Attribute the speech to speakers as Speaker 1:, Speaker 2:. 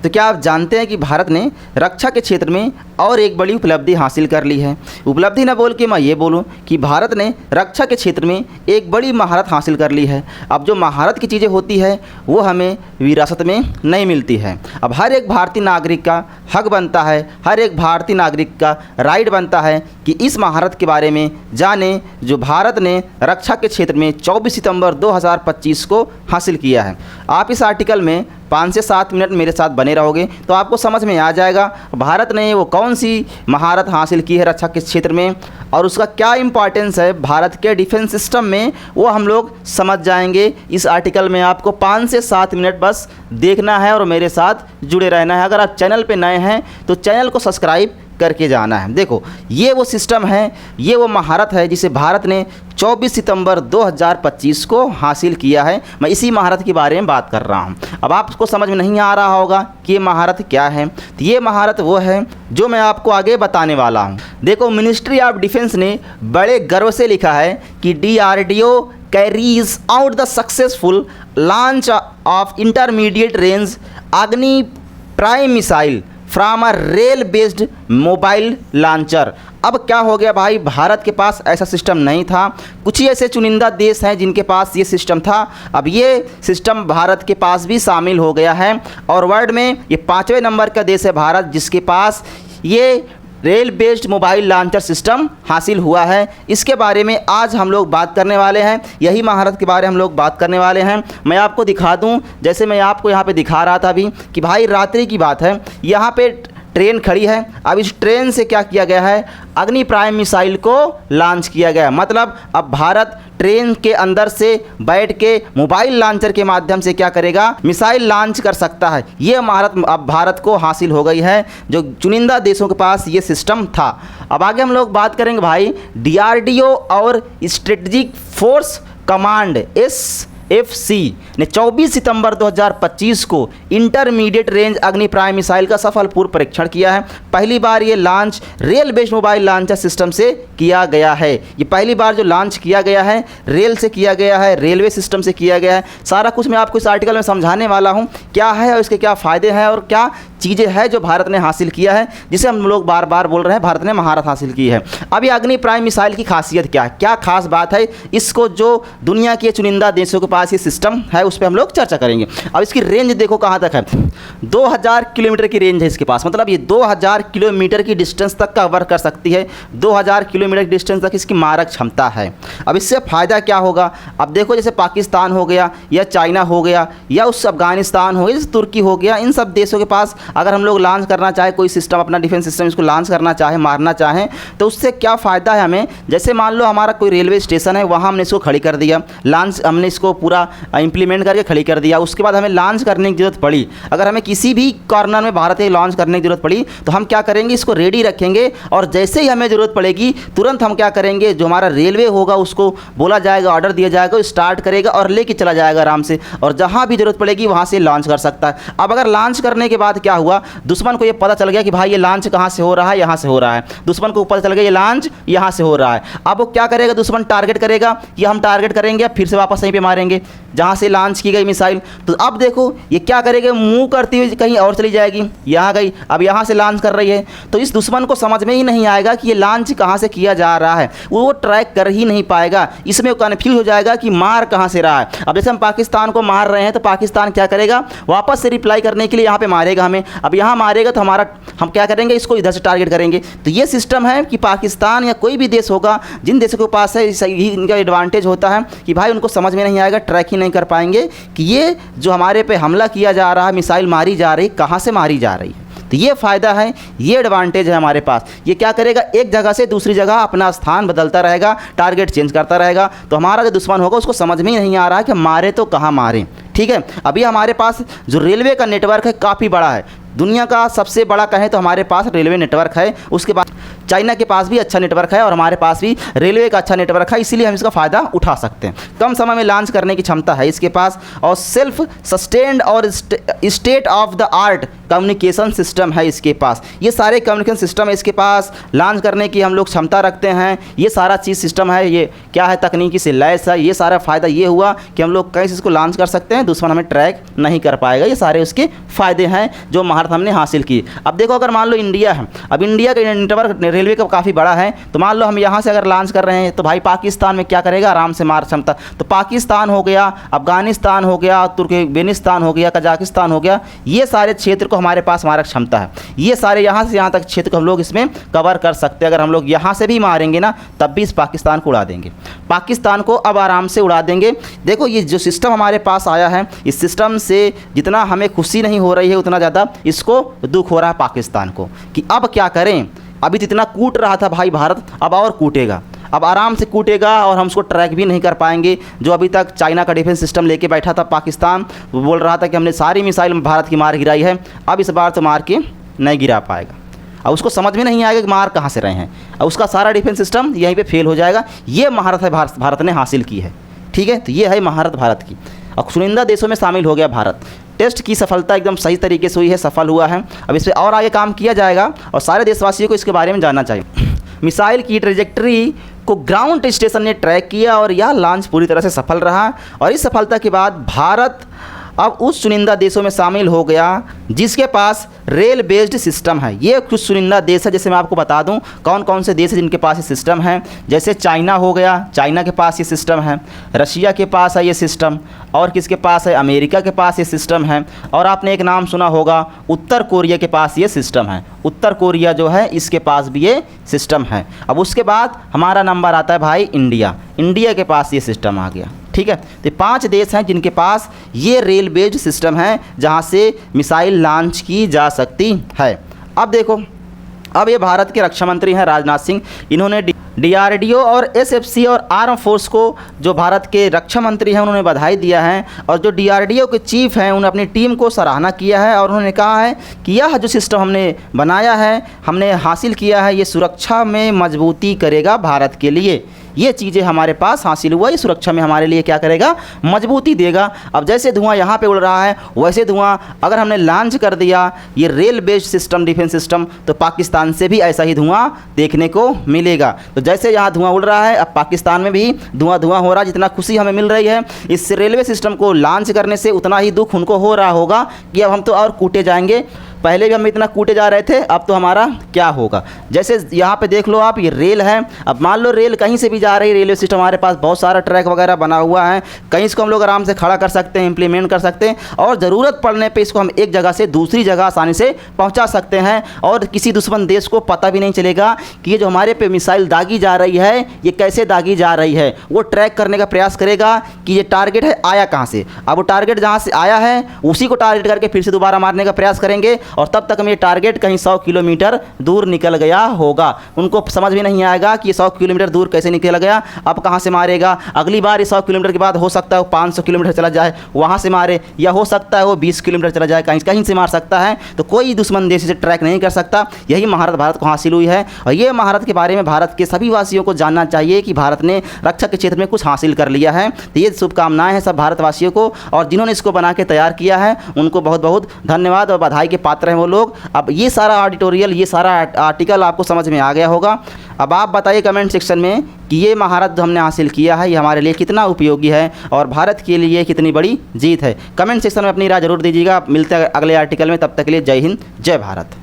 Speaker 1: तो क्या आप जानते हैं कि भारत ने रक्षा के क्षेत्र में और एक बड़ी उपलब्धि हासिल कर ली है। उपलब्धि न बोल के मैं ये बोलूँ कि भारत ने रक्षा के क्षेत्र में एक बड़ी महारत हासिल कर ली है। अब जो महारत की चीज़ें होती है वो हमें विरासत में नहीं मिलती है। अब हर एक भारतीय नागरिक का हक बनता है, हर एक भारतीय नागरिक का राइट बनता है कि इस महारत के बारे में जाने जो भारत ने रक्षा के क्षेत्र में 24 सितंबर 2025 को हासिल किया है। आप इस आर्टिकल में 5 से 7 मिनट मेरे साथ बने रहोगे तो आपको समझ में आ जाएगा भारत ने वो कौन सी महारत हासिल की है रक्षा के क्षेत्र में और उसका क्या इंपॉर्टेंस है भारत के डिफेंस सिस्टम में, वो हम लोग समझ जाएंगे। इस आर्टिकल में आपको 5 से 7 मिनट बस देखना है और मेरे साथ जुड़े रहना है। अगर आप चैनल पे नए हैं तो चैनल को सब्सक्राइब करके जाना है। देखो ये वो सिस्टम है, ये वो महारत है जिसे भारत ने 24 सितंबर 2025 को हासिल किया है। मैं इसी महारत के बारे में बात कर रहा हूँ। अब आपको समझ में नहीं आ रहा होगा कि ये महारत क्या है, तो ये महारत वो है जो मैं आपको आगे बताने वाला हूँ। देखो मिनिस्ट्री ऑफ डिफेंस ने बड़े गर्व से लिखा है कि DRDO carries out the successful launch of intermediate range Agni prime missile from a rail based mobile launcher. अब क्या हो गया भाई, भारत के पास ऐसा सिस्टम नहीं था। कुछ ही ऐसे चुनिंदा देश हैं जिनके पास ये सिस्टम था। अब ये सिस्टम भारत के पास भी शामिल हो गया है और वर्ल्ड में ये 5वें नंबर का देश है भारत जिसके पास ये rail based mobile launcher system हासिल हुआ है। इसके बारे में आज हम लोग बात करने वाले हैं, यही महारत के बारे में हम लोग बात करने वाले हैं। मैं आपको दिखा दूं, जैसे मैं आपको यहाँ पे दिखा रहा था अभी कि भाई रात्रि की बात है, यहाँ पे ट्रेन खड़ी है। अब इस ट्रेन से क्या किया गया है, अग्नि प्राइम मिसाइल को लॉन्च किया गया। मतलब अब भारत ट्रेन के अंदर से बैठ के मोबाइल लॉन्चर के माध्यम से क्या करेगा, मिसाइल लॉन्च कर सकता है। ये महारत अब भारत को हासिल हो गई है जो चुनिंदा देशों के पास ये सिस्टम था। अब आगे हम लोग बात करेंगे भाई DRDO और स्ट्रेटजिक फोर्स कमांड SFC ने 24 सितंबर 2025 को intermediate range Agni prime missile का सफलपूर्व परीक्षण किया है। पहली बार ये launch rail based mobile launcher system से किया गया है। ये पहली बार जो लॉन्च किया गया है रेल से किया गया है, रेलवे सिस्टम से किया गया है। सारा कुछ मैं आपको इस आर्टिकल में समझाने वाला हूँ क्या है और इसके क्या फ़ायदे हैं और क्या चीज़ें हैं जो भारत ने हासिल किया है, जिसे हम लोग बार बार बोल रहे हैं भारत ने महारत हासिल की है। अब ये अग्नि प्राइम मिसाइल की खासियत क्या है, क्या खास बात है, इसको जो दुनिया के चुनिंदा देशों के पास ये सिस्टम है उस पर हम लोग चर्चा करेंगे। अब इसकी रेंज देखो कहाँ तक है, 2000 किलोमीटर की रेंज है इसके पास। मतलब ये 2000 किलोमीटर की डिस्टेंस तक कवर कर सकती है। 2000 किलोमीटर की डिस्टेंस तक इसकी मारक क्षमता है। अब इससे फ़ायदा क्या होगा, अब देखो जैसे पाकिस्तान हो गया या चाइना हो गया या उस अफगानिस्तान हो गया, जैसे तुर्की हो गया, इन सब देशों के पास अगर हम लोग लॉन्च करना चाहे कोई सिस्टम, अपना डिफेंस सिस्टम इसको लॉन्च करना चाहे, मारना चाहें, तो उससे क्या फ़ायदा है हमें। जैसे मान लो हमारा कोई रेलवे स्टेशन है, वहाँ हमने इसको खड़ी कर दिया, लॉन्च हमने इसको पूरा इंप्लीमेंट करके खड़ी कर दिया। उसके बाद हमें लॉन्च करने की ज़रूरत पड़ी, अगर हमें किसी भी कॉर्नर में भारत के लॉन्च करने की ज़रूरत पड़ी तो हम क्या करेंगे, इसको रेडी रखेंगे और जैसे ही हमें ज़रूरत पड़ेगी तुरंत हम क्या करेंगे, जो हमारा रेलवे होगा उसको बोला जाएगा, ऑर्डर दिया जाएगा, स्टार्ट करेगा और लेके चला जाएगा आराम से, और जहाँ भी ज़रूरत पड़ेगी वहाँ से लॉन्च कर सकता है। अब अगर लॉन्च करने के बाद क्या हुआ, दुश्मन को ये पता चल गया कि भाई ये लॉन्च कहाँ से हो रहा है, यहाँ से हो रहा है, दुश्मन को पता चल गया ये लॉन्च यहाँ से हो रहा है। अब वो क्या करेगा, दुश्मन टारगेट करेगा, ये हम टारगेट करेंगे, फिर से वापस यहीं पे मारेंगे जहाँ से लॉन्च की गई मिसाइल। तो अब देखो ये क्या करेगा, मूव करती हुई कहीं और चली जाएगी, यहाँ गई, अब यहाँ से लॉन्च कर रही है, तो इस दुश्मन को समझ में ही नहीं आएगा कि ये लॉन्च कहाँ से किया जा रहा है, वो ट्रैक कर ही नहीं पाएगा। इसमें वो कन्फ्यूज हो जाएगा कि मार कहाँ से रहा है। अब जैसे हम पाकिस्तान को मार रहे हैं तो पाकिस्तान क्या करेगा, वापस से रिप्लाई करने के लिए यहाँ पे मारेगा हमें। अब यहाँ मारेगा तो हम क्या करेंगे, इसको इधर से टारगेट करेंगे। तो ये सिस्टम है कि पाकिस्तान या कोई भी देश होगा, जिन देशों के पास है सही इनका एडवांटेज होता है कि भाई उनको समझ में नहीं आएगा, ट्रैक ही नहीं कर पाएंगे कि ये जो हमारे पे हमला किया जा रहा है, मिसाइल मारी जा रही, कहाँ से मारी जा रही है। तो ये फ़ायदा है, ये एडवांटेज है हमारे पास। ये क्या करेगा, एक जगह से दूसरी जगह अपना स्थान बदलता रहेगा, टारगेट चेंज करता रहेगा। तो हमारा जो दुश्मन होगा उसको समझ में ही नहीं आ रहा है कि मारे तो कहाँ मारें। ठीक है, अभी हमारे पास जो रेलवे का नेटवर्क है काफ़ी बड़ा है, दुनिया का सबसे बड़ा कहें तो हमारे पास रेलवे नेटवर्क है। उसके बाद चाइना के पास भी अच्छा नेटवर्क है और हमारे पास भी रेलवे का अच्छा नेटवर्क है, इसीलिए हम इसका फ़ायदा उठा सकते हैं। कम समय में लॉन्च करने की क्षमता है इसके पास और सेल्फ सस्टेन्ड और state of the art communication system है इसके पास। ये सारे कम्युनिकेशन सिस्टम है इसके पास, लॉन्च करने की हम लोग क्षमता रखते हैं। ये सारा चीज़ सिस्टम है, ये क्या है, तकनीकी से लैस है। ये सारा फ़ायदा ये हुआ कि हम लोग कहीं से इसको लॉन्च कर सकते हैं, दुश्मन हमें ट्रैक नहीं कर पाएगा। ये सारे उसके फ़ायदे हैं जो महारत हमने हासिल की। अब देखो, अगर मान लो इंडिया है, अब इंडिया का नेटवर्क रेलवे का काफ़ी बड़ा है, तो मान लो हम यहाँ से अगर लॉन्च कर रहे हैं तो भाई पाकिस्तान में क्या करेगा, आराम से मार क्षमता। तो पाकिस्तान हो गया, अफगानिस्तान हो गया, तुर्कमेनिस्तान हो गया, कजाकिस्तान हो गया, ये सारे क्षेत्र को हमारे पास मारक क्षमता है। ये सारे यहाँ से यहाँ तक क्षेत्र को हम लोग इसमें कवर कर सकते हैं। अगर हम लोग यहाँ से भी मारेंगे ना, तब भी इस पाकिस्तान को उड़ा देंगे, पाकिस्तान को अब आराम से उड़ा देंगे। देखो, ये जो सिस्टम हमारे पास आया है, इस सिस्टम से जितना हमें खुशी नहीं हो रही है, उतना ज़्यादा इसको दुख हो रहा है पाकिस्तान को कि अब क्या करें। अभी तो इतना कूट रहा था भाई भारत, अब और कूटेगा, अब आराम से कूटेगा और हम उसको ट्रैक भी नहीं कर पाएंगे। जो अभी तक चाइना का डिफेंस सिस्टम लेके बैठा था पाकिस्तान, वो बोल रहा था कि हमने सारी मिसाइल भारत की मार गिराई है, अब इस बार तो मार के नहीं गिरा पाएगा। अब उसको समझ में नहीं आएगा कि मार कहाँ से रहे हैं, अब उसका सारा डिफेंस सिस्टम यहीं पे फेल हो जाएगा। ये महारत है भारत ने हासिल की है, ठीक है। तो ये है महारत भारत की। और चुनिंदा देशों में शामिल हो गया भारत। टेस्ट की सफलता एकदम सही तरीके से हुई है, सफल हुआ है। अब इस पर और आगे काम किया जाएगा और सारे देशवासियों को इसके बारे में जानना चाहिए। मिसाइल की ट्रेजेक्टरी को ग्राउंड स्टेशन ने ट्रैक किया और यह लॉन्च पूरी तरह से सफल रहा। और इस सफलता के बाद भारत अब उस चुनिंदा देशों में शामिल हो गया जिसके पास रेल बेस्ड सिस्टम है। ये कुछ चुनिंदा देश है, जैसे मैं आपको बता दूं कौन कौन से देश है जिनके पास ये सिस्टम है। जैसे चाइना हो गया, चाइना के पास ये सिस्टम है, रशिया के पास है ये सिस्टम, और किसके पास है, अमेरिका के पास ये सिस्टम है, और आपने एक नाम सुना होगा उत्तर कोरिया के पास ये सिस्टम है। उत्तर कोरिया जो है इसके पास भी ये सिस्टम है। अब उसके बाद हमारा नंबर आता है भाई इंडिया, इंडिया के पास ये सिस्टम आ गया, ठीक है। तो 5 देश हैं जिनके पास ये रेल बेस्ड सिस्टम है जहां से मिसाइल लॉन्च की जा सकती है। अब देखो, अब ये भारत के रक्षा मंत्री हैं राजनाथ सिंह, इन्होंने डीआरडीओ और एसएफसी और आर्म फोर्स को, जो भारत के रक्षा मंत्री हैं, उन्होंने बधाई दिया है। और जो डीआरडीओ के चीफ हैं उन्होंने अपनी टीम को सराहना किया है और उन्होंने कहा है कि यह जो सिस्टम हमने बनाया है, हमने हासिल किया है, ये सुरक्षा में मजबूती करेगा भारत के लिए। ये चीज़ें हमारे पास हासिल हुआ, ये सुरक्षा में हमारे लिए क्या करेगा, मजबूती देगा। अब जैसे धुआं यहाँ पे उड़ रहा है, वैसे धुआं अगर हमने लॉन्च कर दिया ये rail based system, defence system, तो पाकिस्तान से भी ऐसा ही धुआं देखने को मिलेगा। तो जैसे यहाँ धुआं उड़ रहा है, अब पाकिस्तान में भी धुआं हो रहा है। जितना खुशी हमें मिल रही है इस रेलवे सिस्टम को लॉन्च करने से, उतना ही दुख उनको हो रहा होगा कि अब हम तो और कूटे जाएंगे। पहले भी हम इतना कूटे जा रहे थे, अब तो हमारा क्या होगा। जैसे यहाँ पे देख लो आप, ये रेल है। अब मान लो रेल कहीं से भी जा रही है, रेलवे सिस्टम हमारे पास बहुत सारा ट्रैक वगैरह बना हुआ है, कहीं इसको हम लोग आराम से खड़ा कर सकते हैं, इंप्लीमेंट कर सकते हैं, और ज़रूरत पड़ने पे इसको हम एक जगह से दूसरी जगह आसानी से पहुँचा सकते हैं। और किसी दुश्मन देश को पता भी नहीं चलेगा कि ये जो हमारे पे मिसाइल दागी जा रही है ये कैसे दागी जा रही है। वो ट्रैक करने का प्रयास करेगा कि ये टारगेट है आया कहाँ से। अब वो टारगेट जहाँ से आया है उसी को टारगेट करके फिर से दोबारा मारने का प्रयास करेंगे, और तब तक हम ये टारगेट कहीं 100 किलोमीटर दूर निकल गया होगा। उनको समझ में नहीं आएगा कि ये 100 किलोमीटर दूर कैसे निकल गया, अब कहाँ से मारेगा। अगली बार ये 100 किलोमीटर के बाद हो सकता है वो 500 किलोमीटर चला जाए, वहाँ से मारे, या हो सकता है वो 20 किलोमीटर चला जाए, कहीं कहीं से मार सकता है। तो कोई दुश्मन देश से ट्रैक नहीं कर सकता। यही महारत भारत को हासिल हुई है। और ये महारत के बारे में भारत के सभी वासियों को जानना चाहिए कि भारत ने रक्षा के क्षेत्र में कुछ हासिल कर लिया है। तो ये शुभकामनाएं हैं सब भारतवासियों को, और जिन्होंने इसको बना के तैयार किया है उनको बहुत बहुत धन्यवाद और बधाई के पात्र हैं वो लोग। अब ये सारा ऑडिटोरियल, ये सारा आर्टिकल आपको समझ में आ गया होगा। अब आप बताइए कमेंट सेक्शन में कि ये महारत जो हमने हासिल किया है ये हमारे लिए कितना उपयोगी है और भारत के लिए कितनी बड़ी जीत है। कमेंट सेक्शन में अपनी राय जरूर दीजिएगा। मिलते हैं अगले आर्टिकल में, तब तक के लिए जय हिंद, जय भारत।